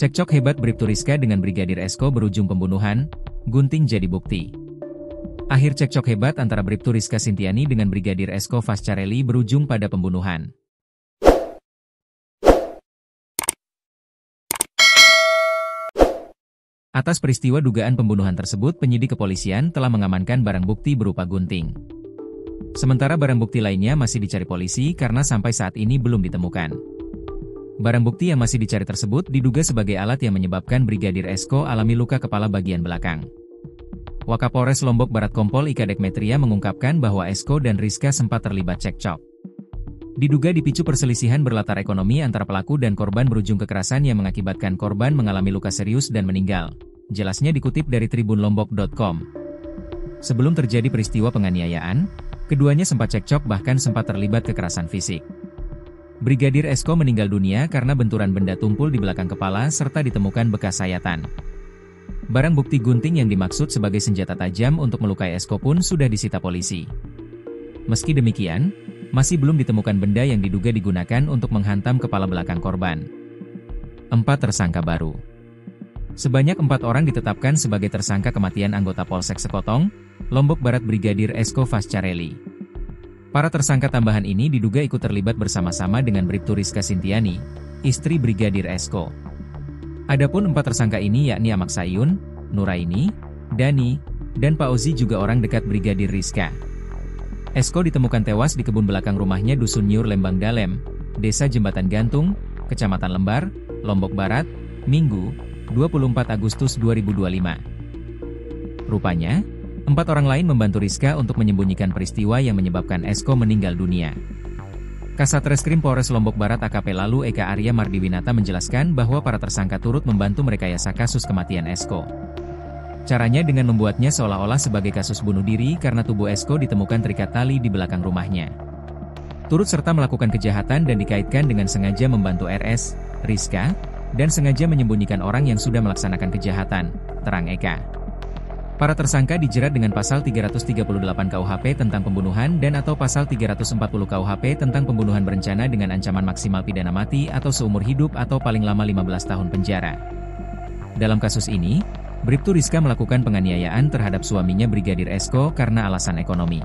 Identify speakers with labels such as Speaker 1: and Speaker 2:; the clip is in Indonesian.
Speaker 1: Cekcok hebat Bribtu Rizka dengan Brigadir Esko berujung pembunuhan, gunting jadi bukti. Akhir cekcok hebat antara Bribtu Rizka Sintiani dengan Brigadir Esko Fascarelli berujung pada pembunuhan. Atas peristiwa dugaan pembunuhan tersebut, penyidik kepolisian telah mengamankan barang bukti berupa gunting. Sementara barang bukti lainnya masih dicari polisi karena sampai saat ini belum ditemukan. Barang bukti yang masih dicari tersebut diduga sebagai alat yang menyebabkan Brigadir Esko alami luka kepala bagian belakang. Wakapolres Lombok Barat Kompol Ika Dekmetria mengungkapkan bahwa Esko dan Rizka sempat terlibat cekcok. Diduga dipicu perselisihan berlatar ekonomi antara pelaku dan korban berujung kekerasan yang mengakibatkan korban mengalami luka serius dan meninggal. Jelasnya dikutip dari tribunlombok.com. Sebelum terjadi peristiwa penganiayaan, keduanya sempat cekcok bahkan sempat terlibat kekerasan fisik. Brigadir Esko meninggal dunia karena benturan benda tumpul di belakang kepala serta ditemukan bekas sayatan. Barang bukti gunting yang dimaksud sebagai senjata tajam untuk melukai Esko pun sudah disita polisi. Meski demikian, masih belum ditemukan benda yang diduga digunakan untuk menghantam kepala belakang korban. 4 tersangka baru. Sebanyak 4 orang ditetapkan sebagai tersangka kematian anggota Polsek Sekotong, Lombok Barat Brigadir Esko Fascarelli. Para tersangka tambahan ini diduga ikut terlibat bersama-sama dengan Bribtu Rizka Sintiani, istri Brigadir Esko. Adapun 4 tersangka ini yakni Amak Sayun, Nuraini, Dani, dan Pak Ozi juga orang dekat Brigadir Rizka. Esko ditemukan tewas di kebun belakang rumahnya Dusun Nyur Lembang Dalem, Desa Jembatan Gantung, Kecamatan Lembar, Lombok Barat, Minggu, 24 Agustus 2025. Rupanya, 4 orang lain membantu Rizka untuk menyembunyikan peristiwa yang menyebabkan Esko meninggal dunia. Kasat Reskrim Polres Lombok Barat AKP Lalu Eka Arya Mardiwinata menjelaskan bahwa para tersangka turut membantu merekayasa kasus kematian Esko. Caranya dengan membuatnya seolah-olah sebagai kasus bunuh diri karena tubuh Esko ditemukan terikat tali di belakang rumahnya. Turut serta melakukan kejahatan dan dikaitkan dengan sengaja membantu RS, Rizka, dan sengaja menyembunyikan orang yang sudah melaksanakan kejahatan, terang Eka. Para tersangka dijerat dengan pasal 338 KUHP tentang pembunuhan dan atau pasal 340 KUHP tentang pembunuhan berencana dengan ancaman maksimal pidana mati atau seumur hidup atau paling lama 15 tahun penjara. Dalam kasus ini, Bribtu Rizka melakukan penganiayaan terhadap suaminya Brigadir Esko karena alasan ekonomi.